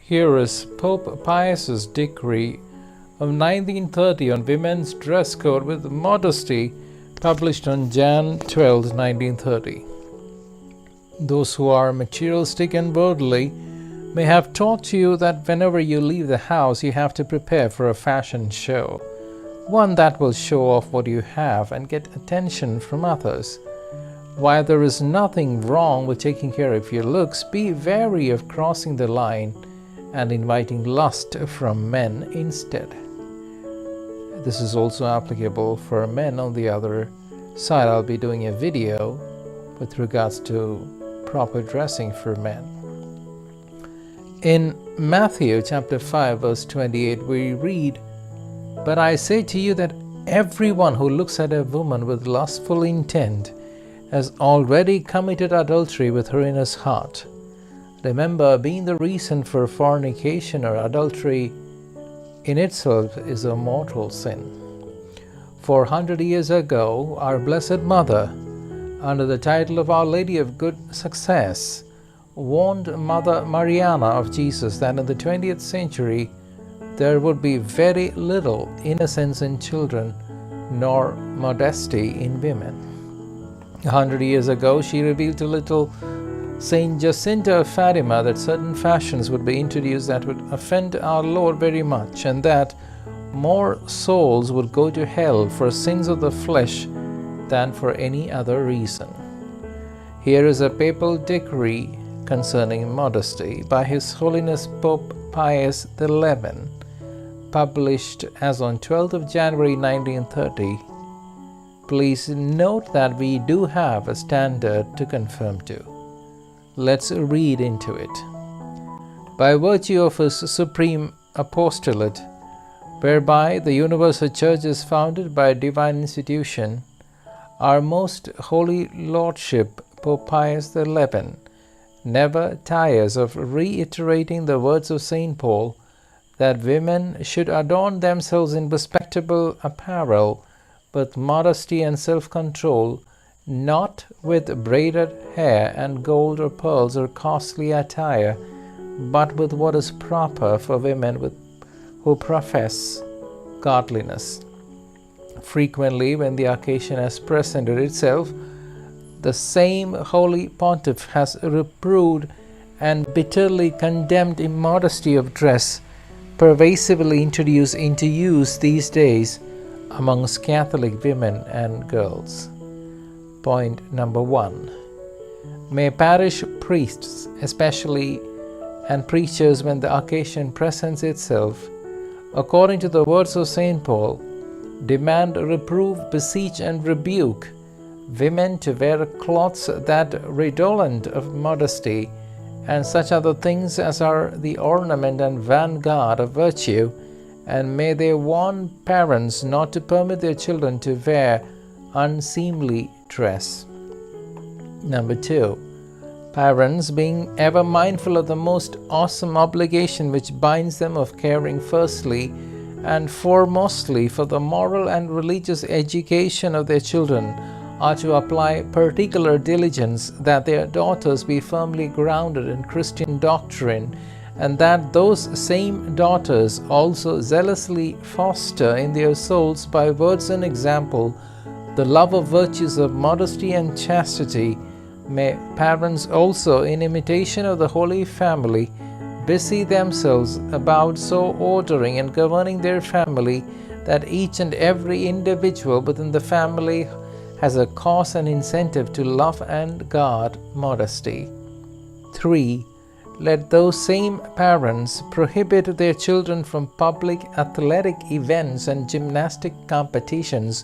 Here is Pope Pius's decree of 1930 on women's dress code with modesty, published on Jan 12, 1930. Those who are materialistic and worldly may have taught you that whenever you leave the house, you have to prepare for a fashion show, one that will show off what you have and get attention from others. While there is nothing wrong with taking care of your looks, be wary of crossing the line and inviting lust from men instead. This is also applicable for men. On the other side, I'll be doing a video with regards to proper dressing for men. In Matthew chapter 5 verse 28, we read, "But I say to you that everyone who looks at a woman with lustful intent has already committed adultery with her in his heart." Remember, being the reason for fornication or adultery in itself is a mortal sin. 400 years ago, our Blessed Mother, under the title of Our Lady of Good Success, warned Mother Mariana of Jesus that in the 20th century there would be very little innocence in children nor modesty in women. 100 years ago, she revealed to little Saint Jacinta of Fatima that certain fashions would be introduced that would offend our Lord very much, and that more souls would go to hell for sins of the flesh than for any other reason. Here is a papal decree concerning modesty by His Holiness Pope Pius XI, published as on 12th of January 1930. Please note that we do have a standard to conform to. Let's read into it. By virtue of His supreme apostolate, whereby the universal church is founded by a divine institution, our most holy Lordship, Pope Pius XI, never tires of reiterating the words of St. Paul that women should adorn themselves in respectable apparel with modesty and self-control, not with braided hair and gold or pearls or costly attire, but with what is proper for women who profess godliness. Frequently, when the occasion has presented itself, the same Holy Pontiff has reproved and bitterly condemned immodesty of dress, pervasively introduced into use these days amongst Catholic women and girls. Point number 1. May parish priests, especially, and preachers, when the occasion presents itself, according to the words of St. Paul, demand, reprove, beseech, and rebuke women to wear cloths that redolent of modesty, and such other things as are the ornament and vanguard of virtue, and may they warn parents not to permit their children to wear unseemly dress. Number 2. Parents, being ever mindful of the most awesome obligation which binds them of caring firstly and foremostly for the moral and religious education of their children, are to apply particular diligence that their daughters be firmly grounded in Christian doctrine, and that those same daughters also zealously foster in their souls by words and example the love of virtues of modesty and chastity. May parents also, in imitation of the Holy Family, busy themselves about so ordering and governing their family that each and every individual within the family has a cause and incentive to love and guard modesty. 3. Let those same parents prohibit their children from public athletic events and gymnastic competitions,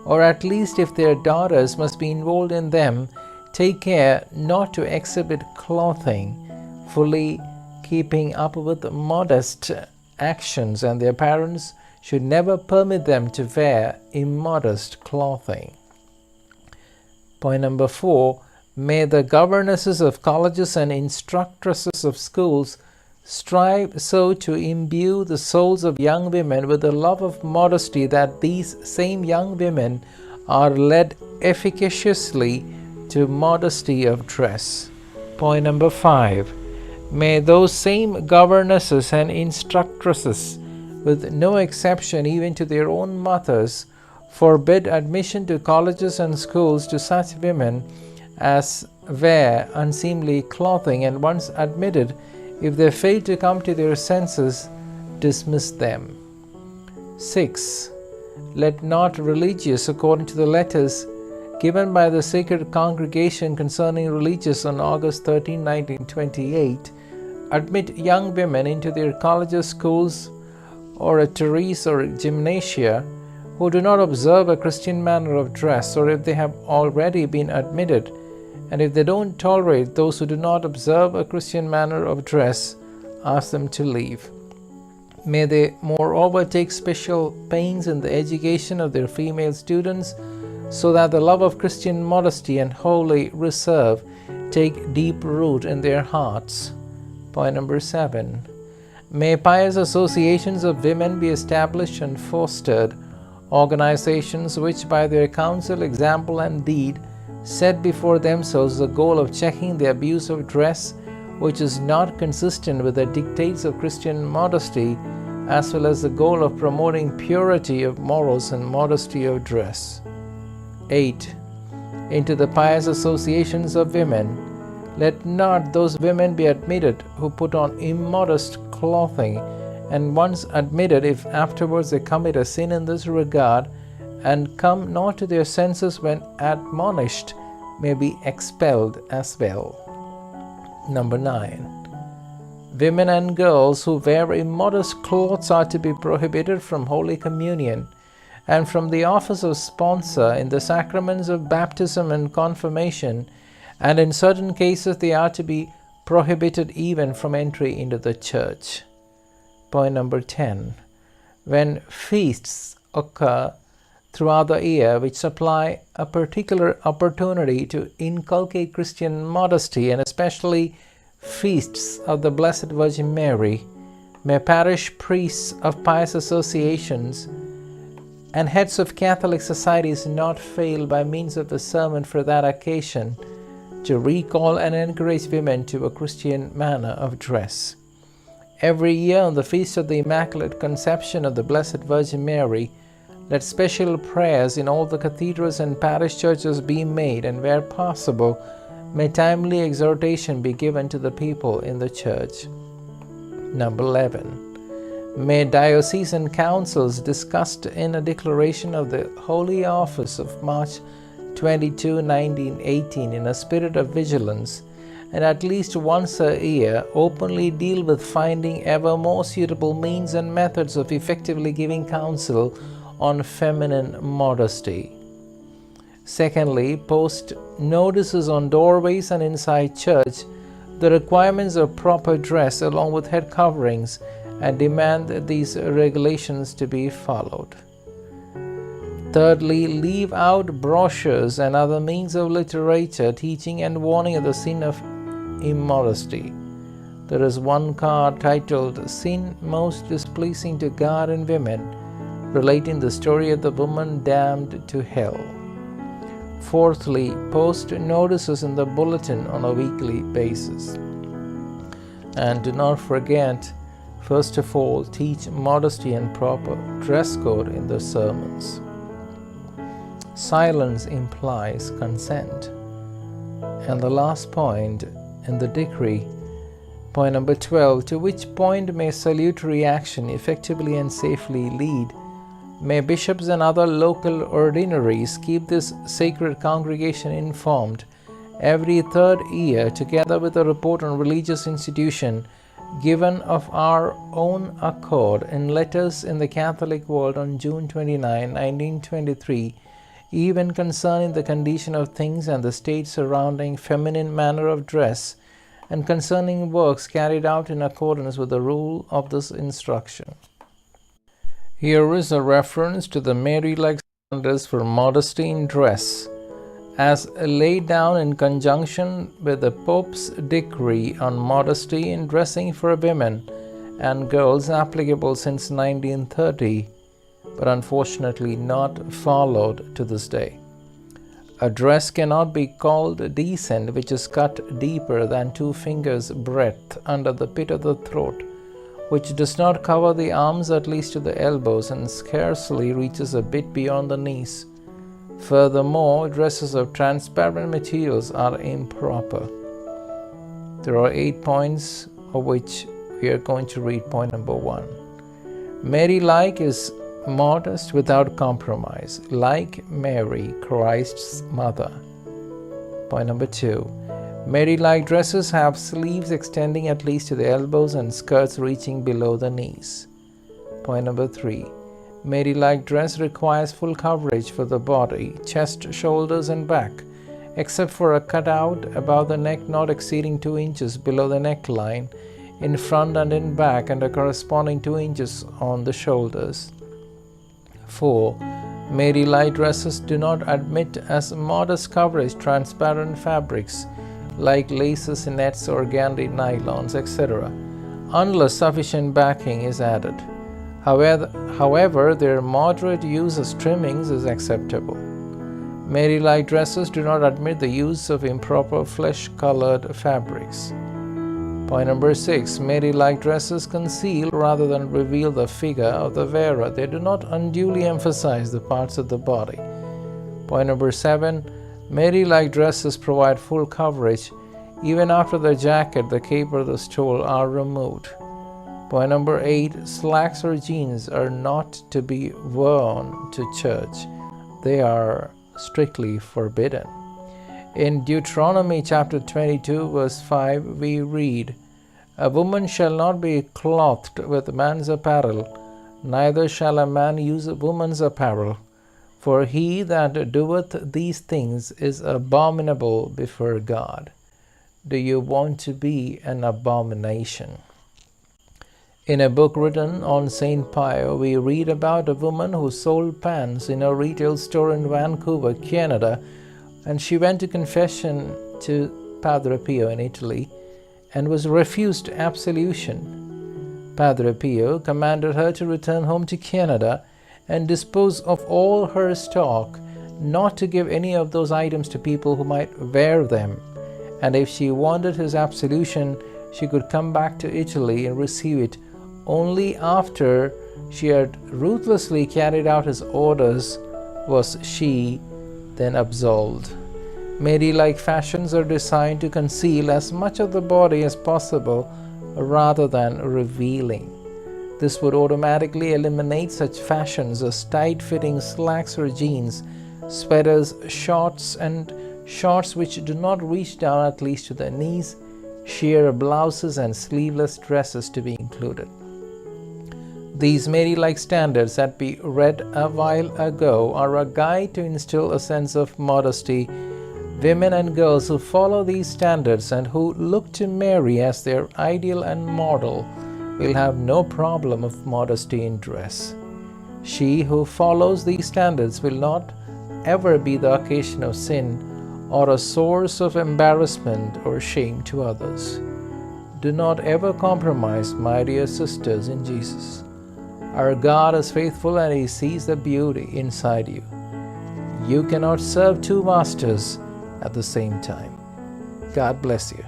or at least, if their daughters must be involved in them, take care not to exhibit clothing fully keeping up with modest actions, and their parents should never permit them to wear immodest clothing. Point number 4. May the governesses of colleges and instructresses of schools strive so to imbue the souls of young women with the love of modesty that these same young women are led efficaciously to modesty of dress. Point number 5. May those same governesses and instructresses, with no exception even to their own mothers, forbid admission to colleges and schools to such women as wear unseemly clothing, and once admitted, if they fail to come to their senses, dismiss them. 6. Let not religious, according to the letters given by the Sacred Congregation concerning religious on August 13, 1928, admit young women into their colleges, schools, oratories, or gymnasia who do not observe a Christian manner of dress, or if they have already been admitted, and if they don't tolerate those who do not observe a Christian manner of dress, ask them to leave. May they moreover take special pains in the education of their female students, so that the love of Christian modesty and holy reserve take deep root in their hearts. Point number 7. May pious associations of women be established and fostered, organizations which by their counsel, example, and deed set before themselves the goal of checking the abuse of dress which is not consistent with the dictates of Christian modesty, as well as the goal of promoting purity of morals and modesty of dress. 8. Into the pious associations of women, let not those women be admitted who put on immodest clothing, and once admitted, if afterwards they commit a sin in this regard, and come not to their senses when admonished, may be expelled as well. Number 9. Women and girls who wear immodest clothes are to be prohibited from Holy Communion and from the office of sponsor in the sacraments of baptism and confirmation, and in certain cases they are to be prohibited even from entry into the church. Point number 10. When feasts occur throughout the year which supply a particular opportunity to inculcate Christian modesty, and especially feasts of the Blessed Virgin Mary, may parish priests of pious associations and heads of Catholic societies not fail, by means of a sermon for that occasion, to recall and encourage women to a Christian manner of dress. Every year on the Feast of the Immaculate Conception of the Blessed Virgin Mary, let special prayers in all the cathedrals and parish churches be made, and where possible, may timely exhortation be given to the people in the church. Number 11. May diocesan councils discussed in a declaration of the Holy Office of March 22, 1918, in a spirit of vigilance, and at least once a year, openly deal with finding ever more suitable means and methods of effectively giving counsel on feminine modesty. Secondly, post notices on doorways and inside church the requirements of proper dress along with head coverings, and demand these regulations to be followed. Thirdly, leave out brochures and other means of literature teaching and warning of the sin of immodesty. There is one card titled "Sin Most Displeasing to God and Women," relating the story of the woman damned to hell. Fourthly, post notices in the bulletin on a weekly basis. And do not forget, first of all, teach modesty and proper dress code in the sermons. Silence implies consent. And the last point in the decree, point number 12, to which point may salutary action effectively and safely lead, may bishops and other local ordinaries keep this sacred congregation informed every third year, together with a report on religious institution given of our own accord in letters in the Catholic World on June 29, 1923, even concerning the condition of things and the state surrounding feminine manner of dress, and concerning works carried out in accordance with the rule of this instruction. Here is a reference to the Mary-like standards for modesty in dress, as laid down in conjunction with the Pope's decree on modesty in dressing for women and girls, applicable since 1930, but unfortunately not followed to this day. A dress cannot be called decent which is cut deeper than 2 fingers' breadth under the pit of the throat, which does not cover the arms at least to the elbows and scarcely reaches a bit beyond the knees. Furthermore, dresses of transparent materials are improper. There are 8 points, of which we are going to read point number 1. Mary-like is modest without compromise, like Mary, Christ's mother. Point number 2. Mary-like dresses have sleeves extending at least to the elbows and skirts reaching below the knees. Point number 3. Mary-like dress requires full coverage for the body, chest, shoulders, and back, except for a cutout above the neck not exceeding 2 inches below the neckline, in front and in back, and a corresponding 2 inches on the shoulders. 4. Mary-like dresses do not admit as modest coverage transparent fabrics like laces, nets, organdy nylons, etc., unless sufficient backing is added. However, their moderate use as trimmings is acceptable. Mary-like dresses do not admit the use of improper flesh-colored fabrics. Point number 6. Mary-like dresses conceal rather than reveal the figure of the wearer. They do not unduly emphasize the parts of the body. Point number 7. Mary-like dresses provide full coverage even after the jacket, the cape, or the stole are removed. Point number 8. Slacks or jeans are not to be worn to church. They are strictly forbidden. In Deuteronomy chapter 22, verse 5, we read, "A woman shall not be clothed with man's apparel, neither shall a man use a woman's apparel, for he that doeth these things is abominable before God." Do you want to be an abomination? In a book written on St. Pio, we read about a woman who sold pants in a retail store in Vancouver, Canada, and she went to confession to Padre Pio in Italy and was refused absolution. Padre Pio commanded her to return home to Canada and dispose of all her stock, not to give any of those items to people who might wear them, and if she wanted his absolution, she could come back to Italy and receive it only after she had ruthlessly carried out his orders was she then absolved. Mary-like fashions are designed to conceal as much of the body as possible rather than revealing. This would automatically eliminate such fashions as tight-fitting slacks or jeans, sweaters, shorts, and shorts which do not reach down at least to the knees, sheer blouses, and sleeveless dresses to be included. These Mary-like standards that we read a while ago are a guide to instill a sense of modesty. Women and girls who follow these standards and who look to Mary as their ideal and model will have no problem of modesty in dress. She who follows these standards will not ever be the occasion of sin or a source of embarrassment or shame to others. Do not ever compromise, my dear sisters in Jesus. Our God is faithful and He sees the beauty inside you. You cannot serve 2 masters at the same time. God bless you.